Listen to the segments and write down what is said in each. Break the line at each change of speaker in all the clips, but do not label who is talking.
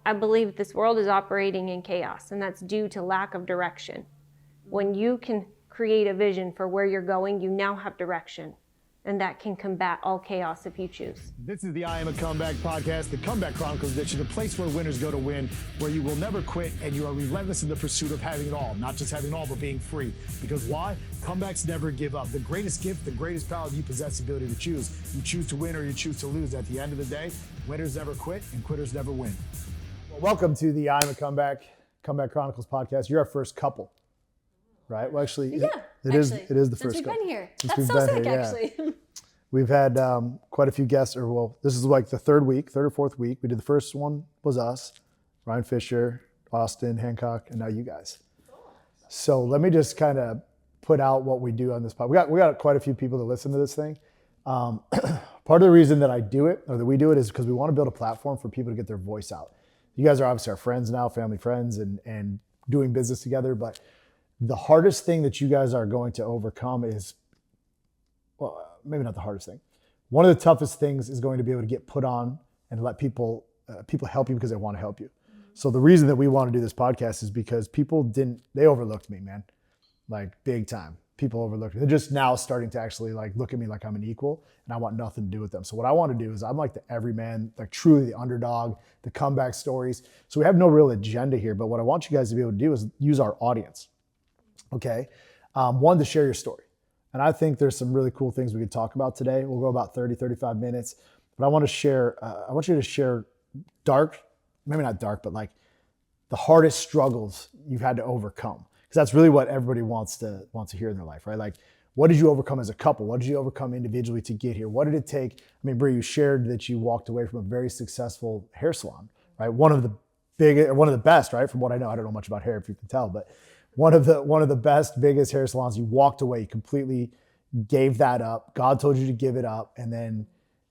I believe this world is operating in chaos, and that's due to lack of direction. When you can create a vision for where you're going, you now have direction, and that can combat all chaos if you choose.
This is the I Am a Comeback podcast, the Comeback Chronicles edition, a place where winners go to win, where you will never quit and you are relentless in the pursuit of having it all. Not just having it all, but being free. Because why? Comebacks never give up. The greatest gift, the greatest power, you possess the ability to choose. You choose to win or you choose to lose. At the end of the day, winners never quit and quitters never win. Well, welcome to the I Am a Comeback Chronicles podcast. You're our first couple. Right? Well, actually,
yeah,
it is the first.
Since we've
couple.
been here. That's so sick, actually.
We've had quite a few guests, this is like the third or fourth week. We did the first one was us, Ryan Fisher, Austin, Hancock, and now you guys. So let me just kind of put out what we do on this podcast. We got quite a few people that listen to this thing. Part of the reason that I do it, or that we do it, is because we want to build a platform for people to get their voice out. You guys are obviously our friends now, family friends, and doing business together, but the hardest thing that you guys are going to overcome is, well, maybe not the hardest thing. One of the toughest things is going to be able to get put on and let people help you because they want to help you. So the reason that we want to do this podcast is because they overlooked me, man, like big time. People overlooked me. They're just now starting to actually like look at me like I'm an equal, and I want nothing to do with them. So what I want to do is I'm like the everyman, like truly the underdog, the comeback stories. So we have no real agenda here, but what I want you guys to be able to do is use our audience. Okay. One, to share your story. And I think there's some really cool things we could talk about today. We'll go about 30, 35 minutes, but I want you to share maybe not dark, but like the hardest struggles you've had to overcome. Because that's really what everybody wants to hear in their life, right? Like, what did you overcome as a couple? What did you overcome individually to get here? What did it take? I mean, Bree, you shared that you walked away from a very successful hair salon, right? One of the best, right? From what I know, I don't know much about hair if you can tell, but one of the best, biggest hair salons. You walked away, you completely gave that up. God told you to give it up. And then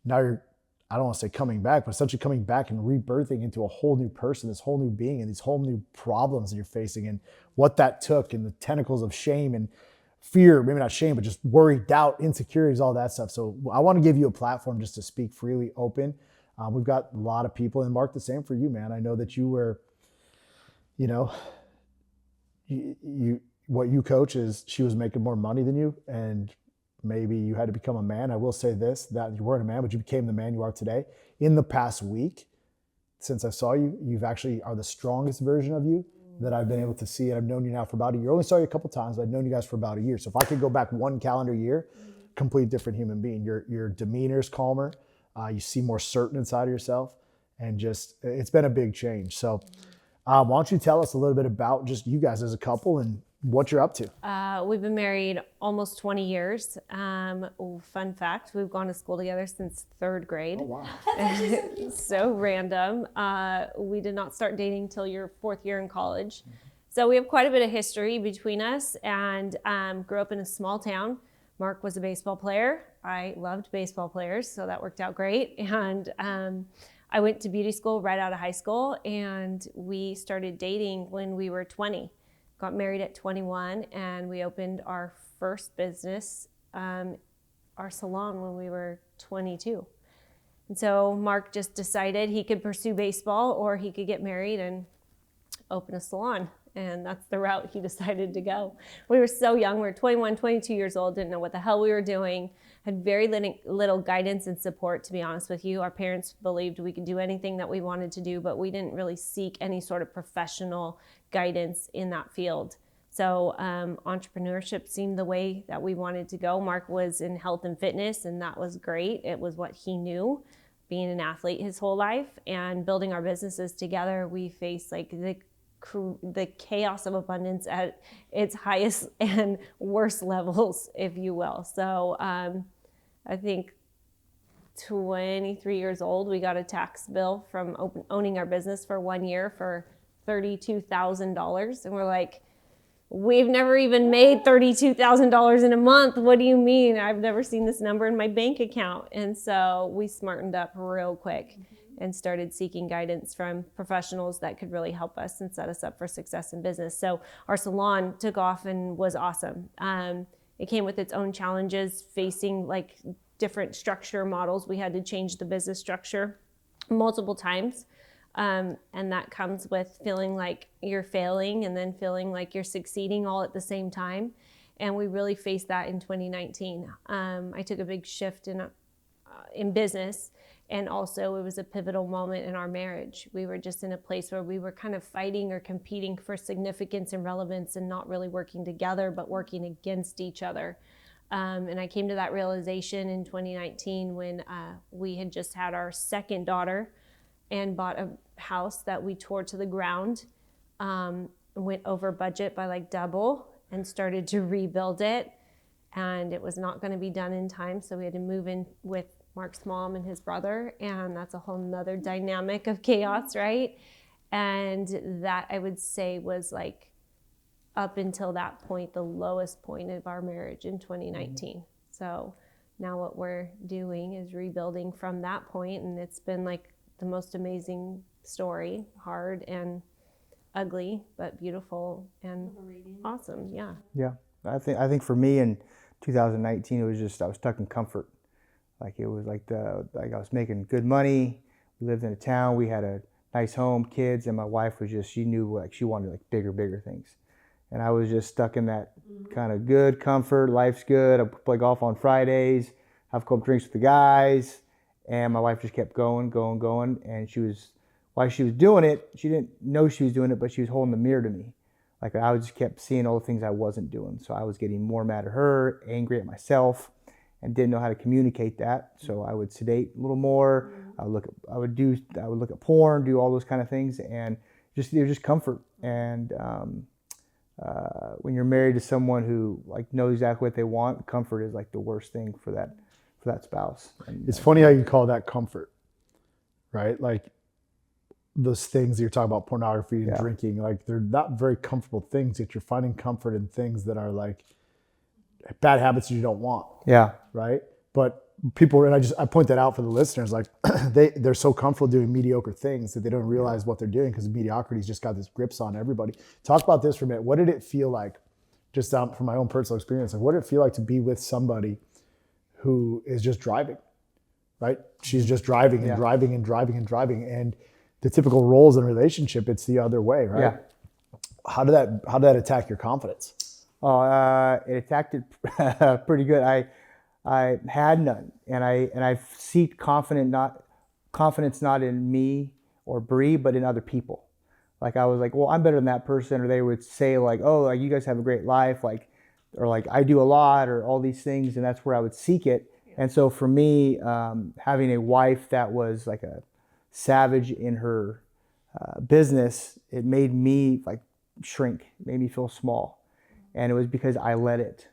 now you're, I don't want to say coming back, but essentially coming back and rebirthing into a whole new person, this whole new being, and these whole new problems that you're facing, and what that took, and the tentacles of shame and fear, maybe not shame, but just worry, doubt, insecurities, all that stuff. So I want to give you a platform just to speak freely, open. We've got a lot of people, and Mark, the same for you, man. I know that you were, what you coach is she was making more money than you, and maybe you had to become a man. I will say this, that you weren't a man, but you became the man you are today. In the past week, since I saw you, you've actually are the strongest version of you that I've been able to see. And I've known you now for about a year. I only saw you a couple times, but I've known you guys for about a year. So if I could go back one calendar year, complete different human being. Your demeanor's calmer. You seem more certain inside of yourself, and just, it's been a big change. So why don't you tell us a little bit about just you guys as a couple and what you're up to?
We've been married almost 20 years. Fun fact, we've gone to school together since third grade.
Oh, wow.
So random. We did not start dating till your fourth year in college. So we have quite a bit of history between us, and grew up in a small town. Mark was a baseball player. I loved baseball players, so that worked out great. And I went to beauty school right out of high school, and we started dating when we were 20. Got married at 21, and we opened our first business, our salon, when we were 22. And so Mark just decided he could pursue baseball or he could get married and open a salon. And that's the route he decided to go. We were so young. We were 21, 22 years old, didn't know what the hell we were doing, had very little guidance and support, to be honest with you. Our parents believed we could do anything that we wanted to do, but we didn't really seek any sort of professional guidance in that field. So entrepreneurship seemed the way that we wanted to go. Mark was in health and fitness, and that was great. It was what he knew, being an athlete his whole life, and building our businesses together. We faced like the chaos of abundance at its highest and worst levels, if you will. So I think 23 years old, we got a tax bill from owning our business for 1 year for $32,000. And we're like, we've never even made $32,000 in a month. What do you mean? I've never seen this number in my bank account. And so we smartened up real quick and started seeking guidance from professionals that could really help us and set us up for success in business. So our salon took off and was awesome. It came with its own challenges, facing like different structure models. We had to change the business structure multiple times. And that comes with feeling like you're failing and then feeling like you're succeeding all at the same time. And we really faced that in 2019. I took a big shift in business, and also it was a pivotal moment in our marriage. We were just in a place where we were kind of fighting or competing for significance and relevance, and not really working together, but working against each other. And I came to that realization in 2019 when we had just had our second daughter and bought a house that we tore to the ground, went over budget by like double, and started to rebuild it. And it was not going to be done in time, so we had to move in with Mark's mom and his brother, and that's a whole nother dynamic of chaos, right? And that, I would say, was like, up until that point, the lowest point of our marriage in 2019. So now what we're doing is rebuilding from that point, and it's been like the most amazing story, hard and ugly, but beautiful and awesome. Yeah.
Yeah. I think for me in 2019, it was just, I was stuck in comfort. Like it was like I was making good money. We lived in a town. We had a nice home, kids, and my wife was just, she knew like she wanted like bigger things. And I was just stuck in that kind of good comfort. Life's good. I play golf on Fridays, have a couple drinks with the guys. And my wife just kept going. And while she was doing it, she didn't know she was doing it, but she was holding the mirror to me. Like I just kept seeing all the things I wasn't doing. So I was getting more mad at her, angry at myself, and didn't know how to communicate that. So I would sedate a little more. I would look at porn, do all those kind of things, and it was just comfort. And when you're married to someone who like knows exactly what they want, comfort is like the worst thing for that spouse. And
it's funny how you call that comfort, right? Like those things that you're talking about, pornography and drinking, like they're not very comfortable things, yet you're finding comfort in things that are like bad habits you don't want.
Yeah.
Right. But people, and I point that out for the listeners, like they're so comfortable doing mediocre things that they don't realize what they're doing, because mediocrity's just got this grips on everybody. Talk about this for a minute. What did it feel like, just from my own personal experience, like what did it feel like to be with somebody who is just driving, right? She's just driving and driving. And the typical roles in a relationship, it's the other way, right?
Yeah.
How did that attack your confidence?
It attacked it pretty good. I had none, and I seek confidence not in me or Bree, but in other people. Like I was like, well, I'm better than that person, or they would say like, oh, like you guys have a great life, like, or like I do a lot, or all these things, and that's where I would seek it. And so for me, having a wife that was like a savage in her business, it made me like shrink, made me feel small. And it was because I let it,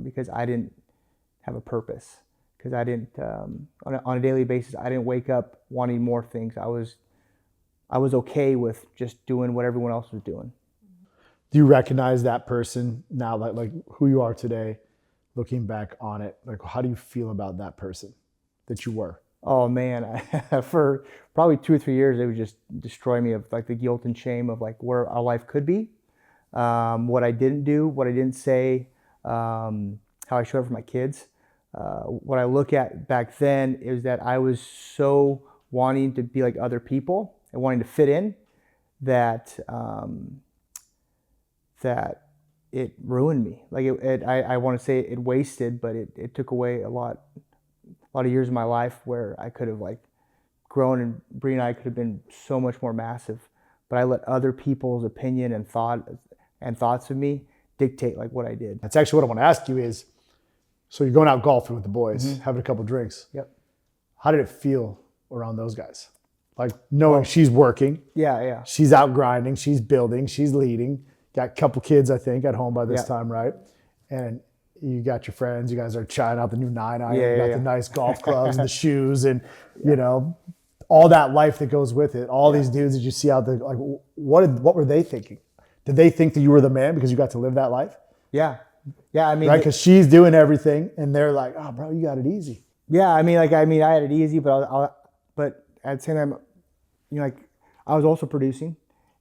because I didn't have a purpose, because I didn't, on a daily basis, I didn't wake up wanting more things. I was okay with just doing what everyone else was doing.
Do you recognize that person now, like who you are today, looking back on it? Like, how do you feel about that person that you were?
Oh man, for probably 2 or 3 years, it would just destroy me, of like the guilt and shame of like where our life could be, what I didn't do, what I didn't say, how I showed up for my kids. What I look at back then is that I was so wanting to be like other people and wanting to fit in that that it ruined me. Like I want to say it wasted, but it took away a lot of years of my life where I could have like grown, and Bree and I could have been so much more massive. But I let other people's opinion and thoughts of me dictate like what I did.
That's actually what I want to ask you is, so you're going out golfing with the boys, having a couple drinks.
Yep.
How did it feel around those guys? Like knowing she's working.
Yeah.
She's out grinding, she's building, she's leading. Got a couple kids, I think, at home by this time, right? And you got your friends, you guys are trying out the new 9-iron, you got the nice golf clubs and the shoes and, you know, all that life that goes with it. All these dudes that you see out there, like what were they thinking? Did they think that you were the man because you got to live that life?
Yeah. I mean,
right? Because she's doing everything and they're like, oh, bro, you got it easy.
Yeah. I mean, I had it easy, but but at the same time, you know, like I was also producing.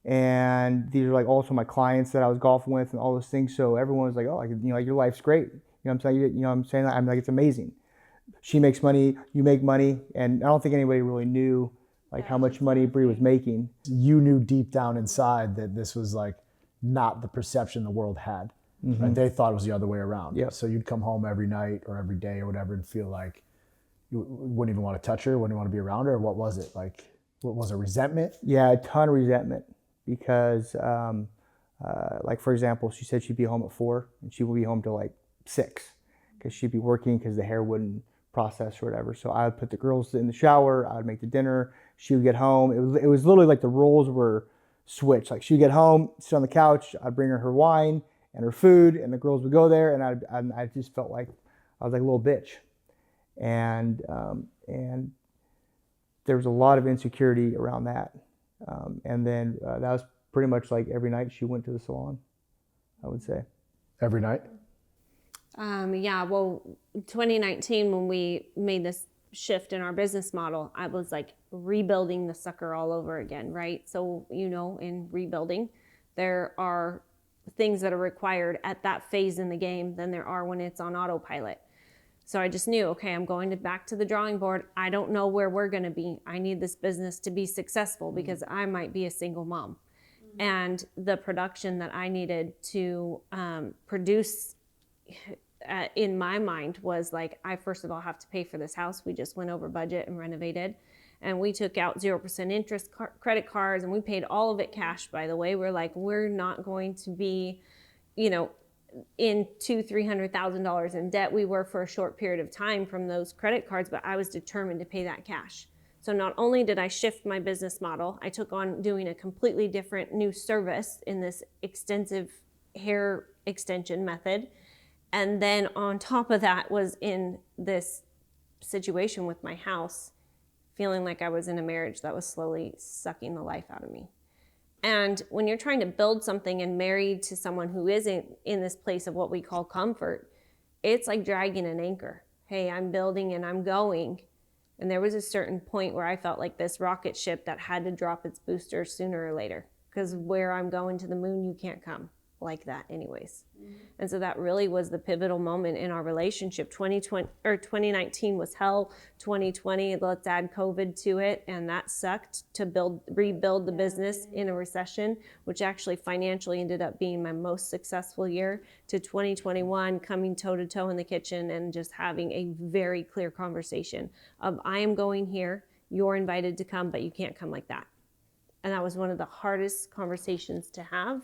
And these are like also my clients that I was golfing with and all those things. So everyone was like, oh, like, you know, like your life's great. You know what I'm saying? You know what I'm saying? I'm like, it's amazing. She makes money, you make money. And I don't think anybody really knew like how much money Bree was making.
You knew deep down inside that this was like not the perception the world had. Right? They thought it was the other way around.
Yep.
So you'd come home every night or every day or whatever and feel like you wouldn't even want to touch her, wouldn't want to be around her. Or what was it? Like, what was it, resentment?
Yeah, a ton of resentment because, like for example, she said she'd be home at 4 and she would be home till like 6 because she'd be working because the hair wouldn't process or whatever. So I would put the girls in the shower, I would make the dinner, she would get home. It was literally like the roles were switched. Like she'd get home, sit on the couch, I'd bring her wine and her food, and the girls would go there, and I just felt like I was like a little bitch, and there was a lot of insecurity around that, and then that was pretty much like every night she went to the salon, I would say.
Every night?
Yeah, well, 2019, when we made this shift in our business model, I was like rebuilding the sucker all over again, right? So, in rebuilding, there are things that are required at that phase in the game than there are when it's on autopilot. So I just knew, okay, I'm going back to the drawing board. I don't know where we're going to be. I need this business to be successful because I might be a single mom. And the production that I needed to produce in my mind was like, I first of all have to pay for this house. We just went over budget and renovated. And we took out 0% interest credit cards, and we paid all of it cash, by the way. We're like, we're not going to be, in $200,000-$300,000 in debt. We were for a short period of time from those credit cards, but I was determined to pay that cash. So not only did I shift my business model, I took on doing a completely different new service in this extensive hair extension method. And then on top of that was in this situation with my house, feeling like I was in a marriage that was slowly sucking the life out of me. And when you're trying to build something and married to someone who isn't in this place of what we call comfort, it's like dragging an anchor. Hey, I'm building and I'm going. And there was a certain point where I felt like this rocket ship that had to drop its boosters sooner or later, because where I'm going to the moon, you can't come like that anyways. And so that really was the pivotal moment in our relationship. 2019 was hell. 2020, let's add COVID to it, and that sucked to rebuild the business in a recession, which actually financially ended up being my most successful year. To 2021, coming toe to toe in the kitchen and just having a very clear conversation of, I am going here, you're invited to come, but you can't come like that. And that was one of the hardest conversations to have,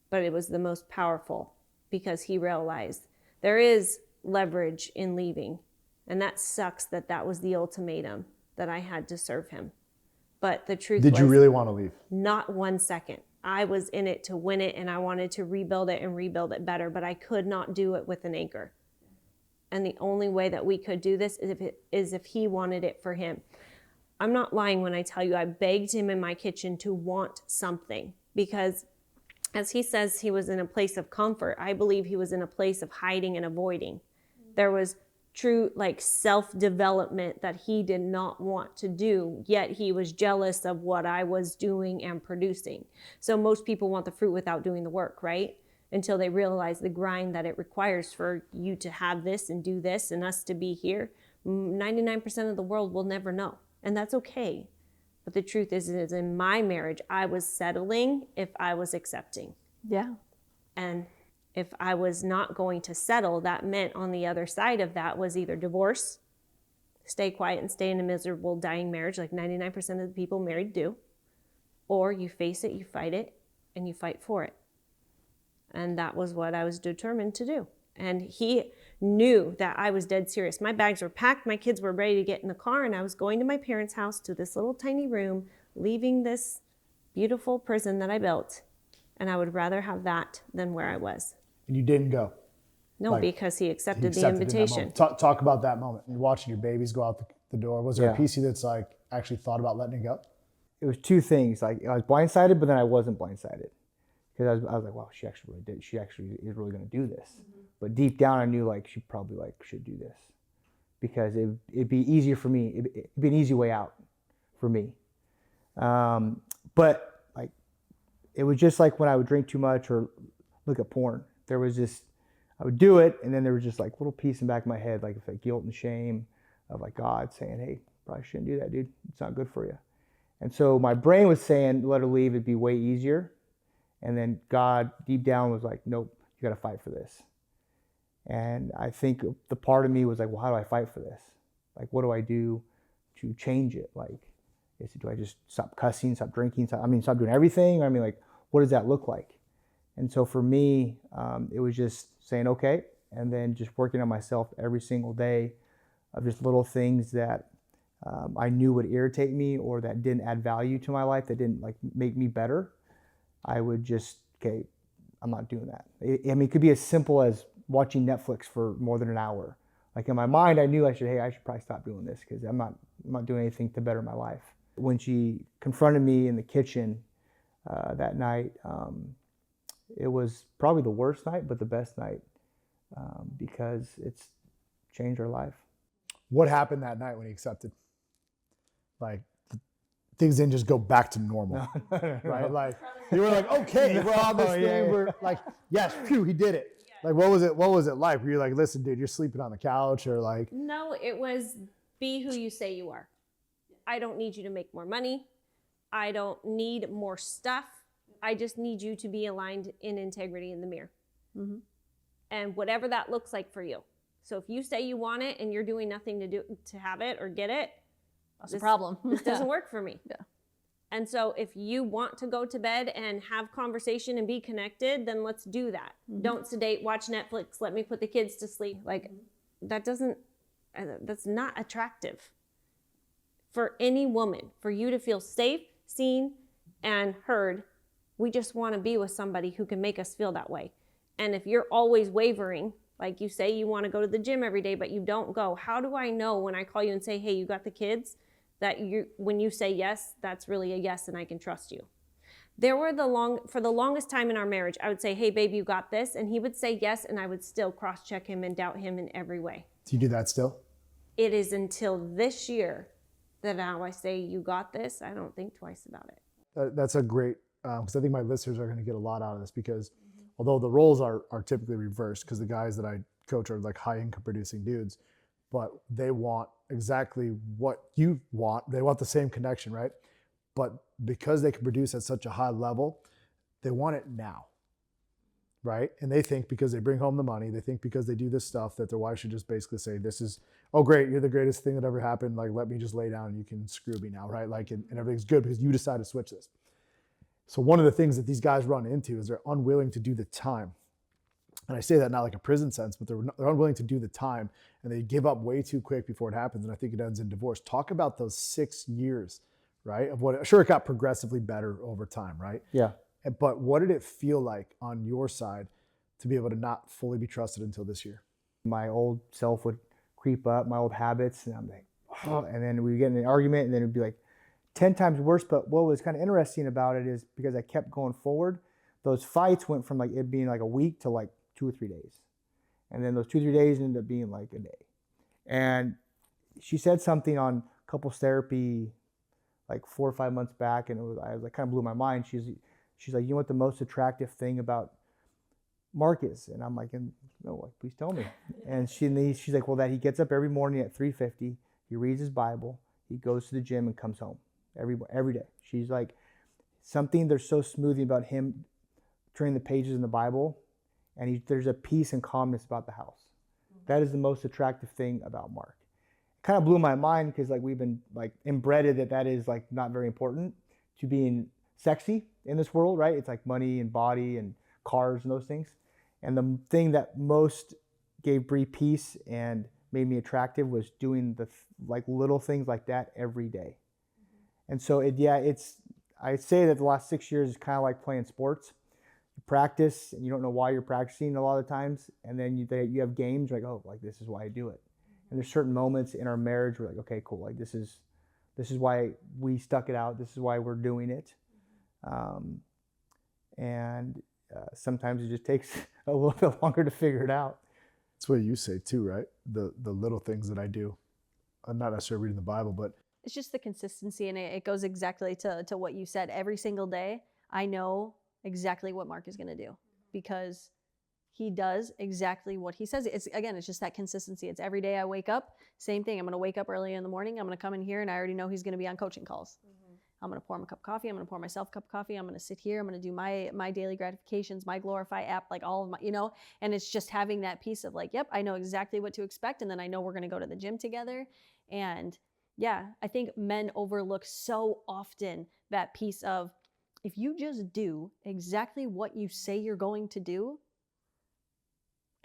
but it was the most powerful, because he realized there is leverage in leaving. And that sucks that was the ultimatum that I had to serve him. But the truth was,
did you really want to leave?
Not 1 second. I was in it to win it, and I wanted to rebuild it and rebuild it better, but I could not do it with an anchor. And the only way that we could do this is if he wanted it for him. I'm not lying when I tell you I begged him in my kitchen to want something, because as he says he was in a place of comfort, I believe he was in a place of hiding and avoiding. There was true self-development that he did not want to do, yet he was jealous of what I was doing and producing. So most people want the fruit without doing the work, right? Until they realize the grind that it requires for you to have this and do this and us to be here. 99% of the world will never know, and that's okay. But the truth is in my marriage, I was settling if I was accepting.
Yeah.
And if I was not going to settle, that meant on the other side of that was either divorce, stay quiet and stay in a miserable, dying marriage like 99% of the people married do, or you face it, you fight it, and you fight for it. And that was what I was determined to do. And he knew that I was dead serious. My bags were packed. My kids were ready to get in the car. And I was going to my parents' house, to this little tiny room, leaving this beautiful prison that I built. And I would rather have that than where I was.
And you didn't go?
No, because he accepted the invitation.
Talk about that moment. You're watching your babies go out the door. Was there a piece of you that's like actually thought about letting it go?
It was two things. Like, I was blindsided, but then I wasn't blindsided. Because I was like, wow, she actually really did. She actually is really going to do this. Mm-hmm. But deep down, I knew like she probably should do this, because it'd be easier for me. It'd be an easy way out for me. But like, it was just like when I would drink too much or look at porn. There was just, I would do it, and then there was just like little piece in the back of my head, like guilt and shame of like God saying, hey, probably shouldn't do that, dude. It's not good for you. And so my brain was saying, let her leave, it'd be way easier. And then God deep down was like, nope, you got to fight for this. And I think the part of me was like, well, how do I fight for this? Like, what do I do to change it? Like, do I just stop cussing, stop drinking, stop doing everything? I mean, like, what does that look like? And so for me, it was just saying, okay, and then just working on myself every single day of just little things that I knew would irritate me or that didn't add value to my life, that didn't like make me better. I would just, okay, I'm not doing that. I mean, it could be as simple as watching Netflix for more than an hour. Like in my mind, I knew I should probably stop doing this because I'm not doing anything to better my life. When she confronted me in the kitchen that night, it was probably the worst night, but the best night because it's changed her life.
What happened that night when he accepted? Like, things didn't just go back to normal, right? Like, you were like, okay, we're on this thing. We're like, yes, phew, he did it. Like, what was it like? Were you like, listen, dude, you're sleeping on the couch, or like?
No, it was be who you say you are. I don't need you to make more money. I don't need more stuff. I just need you to be aligned in integrity in the mirror. Mm-hmm. And whatever that looks like for you. So if you say you want it and you're doing nothing to have it or get it,
that's a problem.
This doesn't work for me.
Yeah.
And so if you want to go to bed and have conversation and be connected, then let's do that. Mm-hmm. Don't sedate, watch Netflix, let me put the kids to sleep. Like, that's not attractive for any woman. For you to feel safe, seen, and heard, we just want to be with somebody who can make us feel that way. And if you're always wavering, like you say you want to go to the gym every day, but you don't go, how do I know when I call you and say, hey, you got the kids, that when you say yes, that's really a yes and I can trust you? For the longest time in our marriage, I would say, hey, babe, you got this. And he would say yes, and I would still cross-check him and doubt him in every way.
Do you do that still?
It is until this year that now I say, you got this. I don't think twice about it.
That's a great, because I think my listeners are going to get a lot out of this, because although the roles are typically reversed, because the guys that I coach are like high income producing dudes, but they want exactly what you want. They want the same connection, right? But because they can produce at such a high level, they want it now, right? And they think because they bring home the money, they think because they do this stuff that their wife should just basically say, this is, oh great, you're the greatest thing that ever happened. Like, let me just lay down and you can screw me now, right? Like, and everything's good because you decide to switch this. So one of the things that these guys run into is they're unwilling to do the time. And I say that not like a prison sense, but they're unwilling to do the time, and they give up way too quick before it happens. And I think it ends in divorce. Talk about those 6 years, right? Of what, sure, it got progressively better over time, right?
Yeah.
But what did it feel like on your side to be able to not fully be trusted until this year?
My old self would creep up, my old habits, and I'm like, oh, and then we get in an argument, and then it'd be like 10 times worse. But what was kind of interesting about it is because I kept going forward, those fights went from like it being like a week to like 2 or 3 days. And then those 2 or 3 days ended up being like a day. And she said something on couples therapy like 4 or 5 months back, and I was like, kind of blew my mind. She's like, you know what the most attractive thing about Mark is? And I'm like, no, like, please tell me. And she's like, well, that he gets up every morning at 3:50, he reads his Bible, he goes to the gym and comes home every day. She's like, something there's so smoothing about him turning the pages in the Bible, and there's a peace and calmness about the house. That is the most attractive thing about Mark. It kind of blew my mind because like we've been like inbred that is like not very important to being sexy in this world, right? It's like money and body and cars and those things. And the thing that most gave Bree peace and made me attractive was doing the like little things like that every day. And so I'd say that the last 6 years is kind of like playing sports. Practice and you don't know why you're practicing a lot of times, and then you have games, you're like, oh, like this is why I do it. And there's certain moments in our marriage where like, okay, cool, like this is why we stuck it out, this is why we're doing it. Sometimes it just takes a little bit longer to figure it out.
That's what you say too, right? The little things that I do. I'm not necessarily reading the Bible, but
it's just the consistency, and it goes exactly to what you said. Every single day I know exactly what Mark is going to do because he does exactly what he says. It's just that consistency. It's every day I wake up, same thing. I'm going to wake up early in the morning. I'm going to come in here and I already know he's going to be on coaching calls. I'm going to pour him a cup of coffee. I'm going to pour myself a cup of coffee. I'm going to sit here. I'm going to do my daily gratifications, my Glorify app, like all of my, and it's just having that piece of like, yep, I know exactly what to expect. And then I know we're going to go to the gym together. And yeah, I think men overlook so often that piece of, if you just do exactly what you say you're going to do,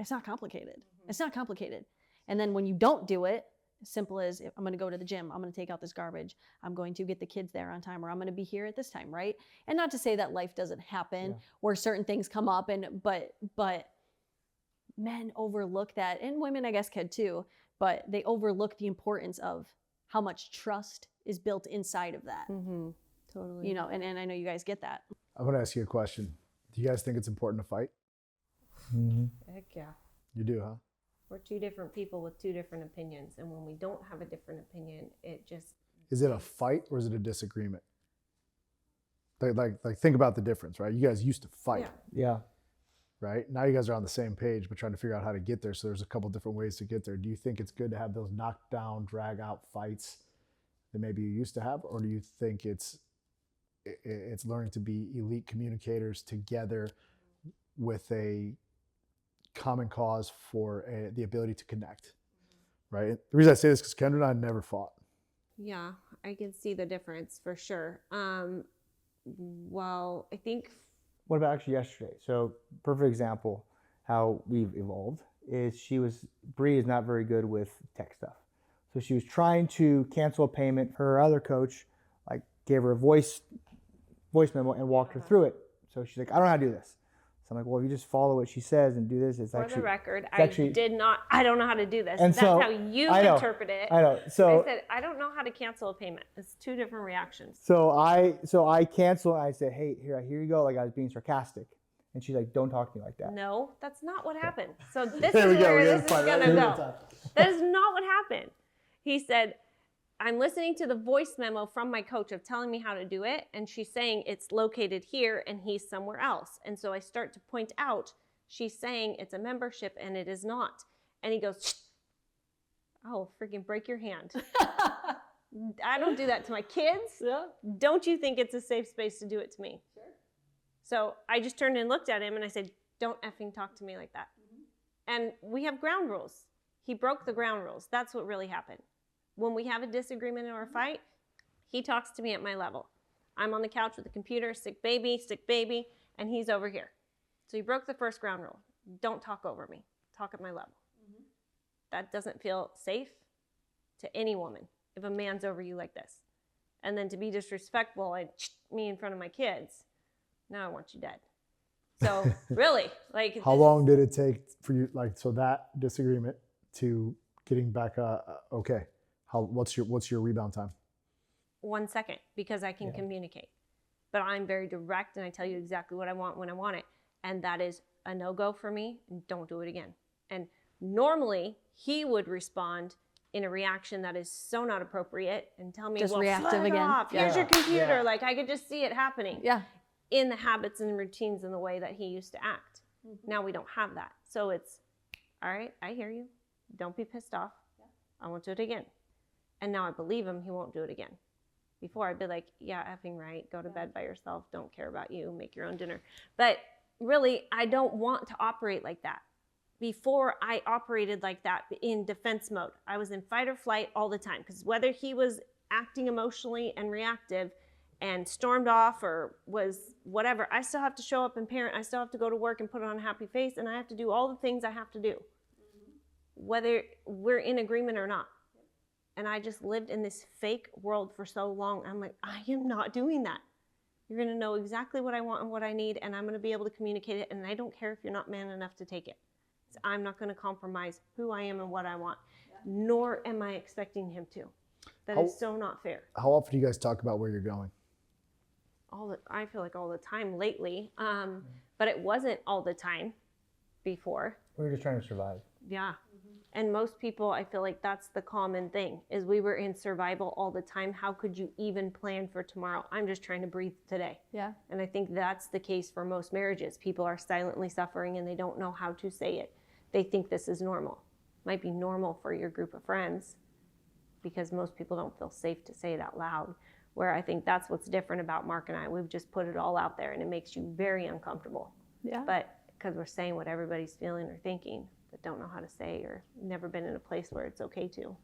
it's not complicated. It's not complicated. And then when you don't do it, as simple as, I'm going to go to the gym, I'm going to take out this garbage, I'm going to get the kids there on time, or I'm going to be here at this time, right? And not to say that life doesn't happen where certain things come up, but men overlook that, and women I guess could too, but they overlook the importance of how much trust is built inside of that.
Totally.
And I know you guys get that.
I want to ask you a question. Do you guys think it's important to fight?
Heck yeah.
You do, huh?
We're two different people with two different opinions. And when we don't have a different opinion, it just...
Is it a fight or is it a disagreement? Like think about the difference, right? You guys used to fight,
Yeah.
right? Now you guys are on the same page, but trying to figure out how to get there. So there's a couple different ways to get there. Do you think it's good to have those knockdown, drag out fights that maybe you used to have? Or do you think it's learning to be elite communicators together with a common cause for the ability to connect, right? The reason I say this is because Kendra and I never fought.
Yeah, I can see the difference for sure. Well, I think...
What about actually yesterday? So perfect example how we've evolved is Bree is not very good with tech stuff. So she was trying to cancel a payment. Her other coach like gave her a voice memo and walked her through it. So she's like, I don't know how to do this. So I'm like, well, if you just follow what she says and do this, it's
For
actually...
the record, I don't know how to do this.
And
That's
so,
how you
I know,
interpret it.
I know. So
I said, I don't know how to cancel a payment. It's two different reactions.
So I canceled. I said, hey, here you go. Like I was being sarcastic, and she's like, don't talk to me like that.
No, that's not what happened. So this
There
is
we go.
where
We
this
gotta
is
find
going to
out.
go. That is not what happened. He said, I'm listening to the voice memo from my coach of telling me how to do it. And she's saying it's located here and he's somewhere else. And so I start to point out, she's saying it's a membership and it is not. And he goes, oh, freaking break your hand. I don't do that to my kids.
Yeah.
Don't you think it's a safe space to do it to me? Sure. So I just turned and looked at him and I said, don't effing talk to me like that. And we have ground rules. He broke the ground rules. That's what really happened. When we have a disagreement or a fight, he talks to me at my level. I'm on the couch with the computer, sick baby, and he's over here. So he broke the first ground rule. Don't talk over me. Talk at my level. That doesn't feel safe to any woman if a man's over you like this. And then to be disrespectful and me in front of my kids, now I want you dead. So really, like...
How long did it take for you, like, so that disagreement to getting back, okay? What's your rebound time?
1 second, because I can communicate. But I'm very direct and I tell you exactly what I want when I want it. And that is a no-go for me, and don't do it again. And normally he would respond in a reaction that is so not appropriate and tell me,
Just
well,
reactive
flip it
again.
off.
Yeah.
Here's your computer.
Yeah.
Like I could just see it happening.
Yeah.
In the habits and routines and the way that he used to act. Now we don't have that. So it's, all right, I hear you. Don't be pissed off. I won't do it again. And now I believe him, he won't do it again. Before I'd be like, yeah, effing right, go to bed by yourself, don't care about you, make your own dinner. But really, I don't want to operate like that. Before I operated like that in defense mode. I was in fight or flight all the time, because whether he was acting emotionally and reactive and stormed off or was whatever, I still have to show up and parent, I still have to go to work and put on a happy face, and I have to do all the things I have to do, whether we're in agreement or not. And I just lived in this fake world for so long. I'm like, I am not doing that. You're going to know exactly what I want and what I need, and I'm going to be able to communicate it, and I don't care if you're not man enough to take it. So I'm not going to compromise who I am and what I want, nor am I expecting him to. That is so not fair.
How often do you guys talk about where you're going?
I feel like all the time lately, but it wasn't all the time before.
We were just trying to survive.
Yeah. And most people, I feel like that's the common thing, is we were in survival all the time. How could you even plan for tomorrow? I'm just trying to breathe today.
Yeah.
And I think that's the case for most marriages. People are silently suffering and they don't know how to say it. They think this is normal. Might be normal for your group of friends because most people don't feel safe to say it out loud. where I think that's what's different about Mark and I. We've just put it all out there, and it makes you very uncomfortable.
Yeah.
But because we're saying what everybody's feeling or thinking, but don't know how to say, or never been in a place where it's okay to.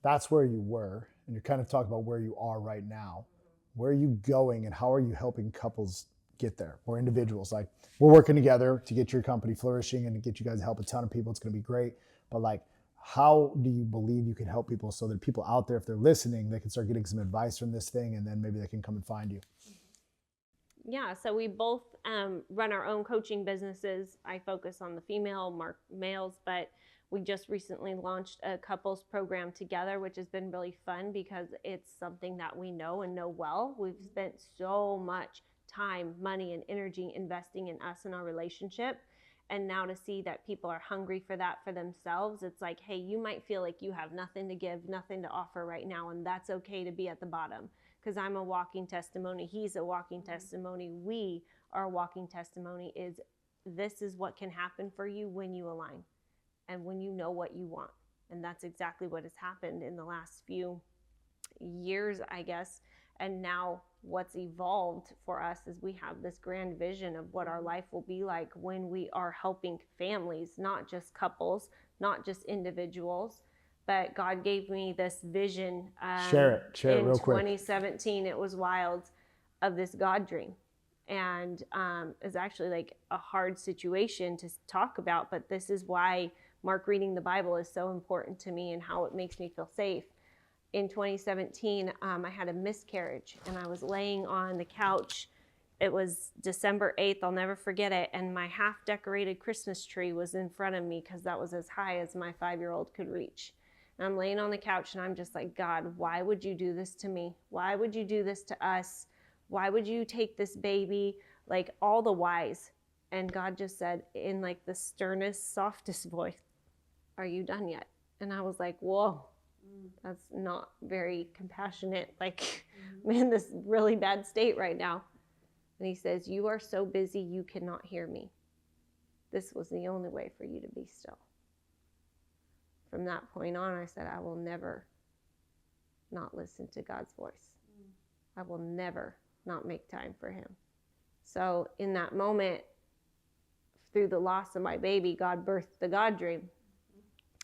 That's where you were, and you're kind of talking about where you are right now. Where are you going, and how are you helping couples get there, or individuals? Like, we're working together to get your company flourishing and to get you guys to help a ton of people. It's going to be great. But like, how do you believe you can help people so that people out there, if they're listening, they can start getting some advice from this thing, and then maybe they can come and find you?
Yeah, so we both run our own coaching businesses. I focus on the female, Mark males, but we just recently launched a couples program together, which has been really fun because it's something that we know and know well. We've spent so much time, money, and energy investing in us and our relationship. And now to see that people are hungry for that for themselves, it's like, hey, you might feel like you have nothing to give, nothing to offer right now, and that's okay to be at the bottom. Because I'm a walking testimony, he's a walking testimony, we are a walking testimony. This is what can happen for you when you align and when you know what you want. And that's exactly what has happened in the last few years, I guess. And now what's evolved for us is we have this grand vision of what our life will be like when we are helping families, not just couples, not just individuals. But God gave me this vision.
Share it
in
real quick.
2017, it was wild, of this God dream. And it's actually like a hard situation to talk about, but this is why Mark reading the Bible is so important to me and how it makes me feel safe. In 2017, I had a miscarriage, and I was laying on the couch. It was December 8th, I'll never forget it, and my half-decorated Christmas tree was in front of me because that was as high as my 5-year-old could reach. And I'm laying on the couch, and I'm just like, God, why would you do this to me? Why would you do this to us? Why would you take this baby? Like, all the whys. And God just said, in like the sternest, softest voice, are you done yet? And I was like, whoa, that's not very compassionate. Like, I'm in this really bad state right now. And he says, you are so busy you cannot hear me. This was the only way for you to be still. From that point on, I said, I will never not listen to God's voice. I will never not make time for him. So in that moment, through the loss of my baby, God birthed the God dream.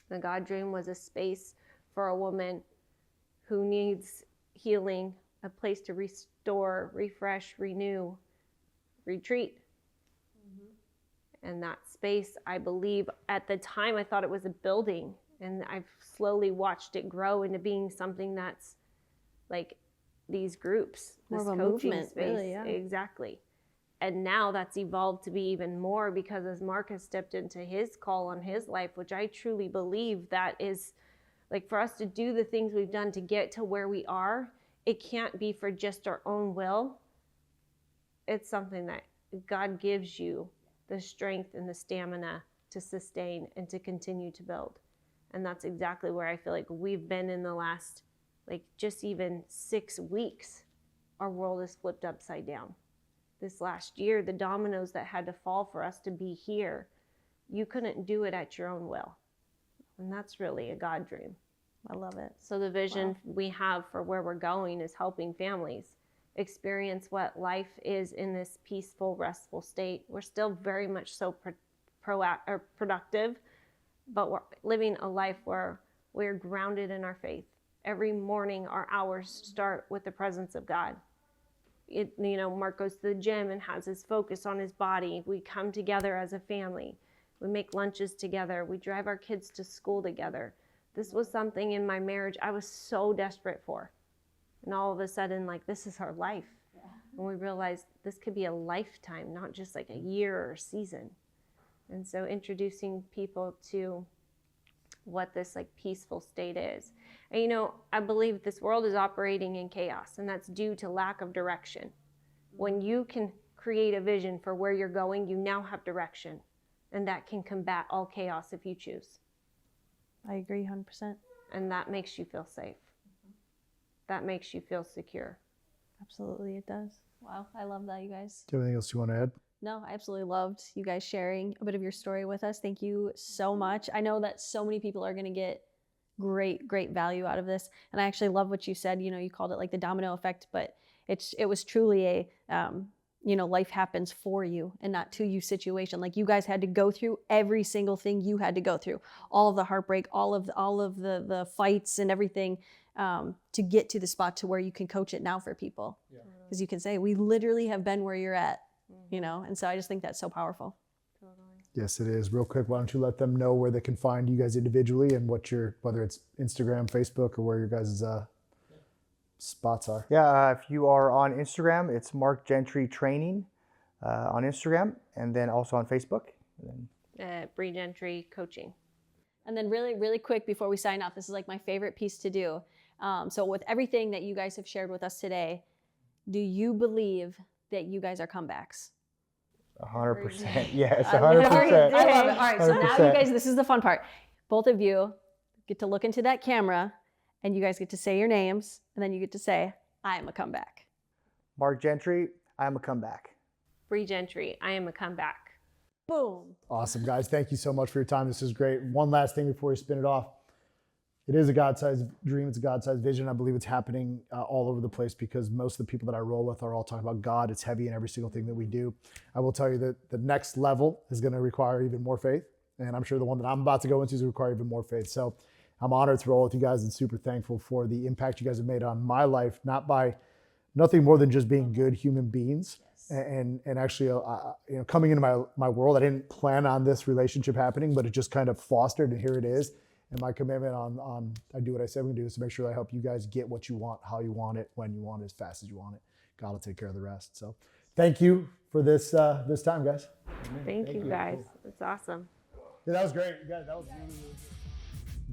The God dream was a space for a woman who needs healing, a place to restore, refresh, renew, retreat. And that space, I believe, at the time, I thought it was a building. And I've slowly watched it grow into being something that's like these groups,
More
this
of a
coaching
movement,
space.
really, yeah.
Exactly. And now that's evolved to be even more because as Mark has stepped into his call on his life, which I truly believe that is like for us to do the things we've done to get to where we are, it can't be for just our own will. It's something that God gives you the strength and the stamina to sustain and to continue to build. And that's exactly where I feel like we've been in the last, like just even 6 weeks, our world is flipped upside down. This last year, the dominoes that had to fall for us to be here, you couldn't do it at your own will. And that's really a God dream.
I love it.
So the vision we have for where we're going is helping families experience what life is in this peaceful, restful state. We're still very much so productive, but we're living a life where we're grounded in our faith. Every morning, our hours start with the presence of God. Mark goes to the gym and has his focus on his body. We come together as a family. We make lunches together. We drive our kids to school together. This was something in my marriage I was so desperate for. And all of a sudden, like, this is our life. Yeah. And we realized this could be a lifetime, not just like a year or a season. And so introducing people to what this like peaceful state is. And I believe this world is operating in chaos, and that's due to lack of direction. When you can create a vision for where you're going, you now have direction, and that can combat all chaos if you choose.
I agree 100%.
And that makes you feel safe. That makes you feel secure.
Absolutely, it does. Wow, I love that, you guys.
Do you have anything else you want to add?
No, I absolutely loved you guys sharing a bit of your story with us. Thank you so much. I know that so many people are going to get great value out of this. And I actually love what you said. You called it like the domino effect, but it was truly a life happens for you and not to you situation. Like you guys had to go through every single thing you had to go through, all of the heartbreak, all of the fights and everything, to get to the spot to where you can coach it now for people. Because you can say, we literally have been where you're at, and so I just think that's so powerful.
Yes, it is. Real quick, why don't you let them know where they can find you guys individually and whether it's Instagram, Facebook, or where your guys' spots are.
Yeah, if you are on Instagram, it's Mark Gentry Training on Instagram, and then also on Facebook. And then
Bree Gentry Coaching.
And then really quick before we sign off, this is like my favorite piece to do. So with everything that you guys have shared with us today, do you believe that you guys are comebacks?
100%. Yes,
I love
100%.
it. All right, so now
100%.
you guys, this is the fun part. Both of you get to look into that camera and you guys get to say your names and then you get to say, I am a comeback.
Mark Gentry, I'm a comeback.
Bree Gentry, I am a comeback.
Boom.
Awesome, guys. Thank you so much for your time. This is great. One last thing before we spin it off. It is a God-sized dream. It's a God-sized vision. I believe it's happening all over the place because most of the people that I roll with are all talking about God. It's heavy in every single thing that we do. I will tell you that the next level is going to require even more faith. And I'm sure the one that I'm about to go into is going to require even more faith. So I'm honored to roll with you guys and super thankful for the impact you guys have made on my life, nothing more than just being good human beings. And actually, coming into my world, I didn't plan on this relationship happening, but it just kind of fostered, and here it is. And my commitment on I do what I said I'm gonna do is to make sure I help you guys get what you want, how you want it, when you want it, as fast as you want it. God will take care of the rest. So thank you for this time, guys.
Thank you guys. That's awesome.
Yeah, that was great. You guys, that was really, really good.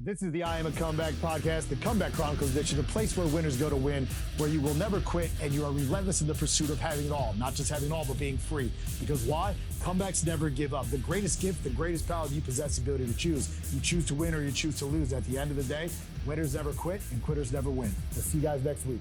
This is the I Am a Comeback podcast, the Comeback Chronicles edition, a place where winners go to win, where you will never quit and you are relentless in the pursuit of having it all. Not just having it all, but being free. Because why? Comebacks never give up. The greatest gift, the greatest power you possess, the ability to choose. You choose to win or you choose to lose. At the end of the day, winners never quit and quitters never win. We'll see you guys next week.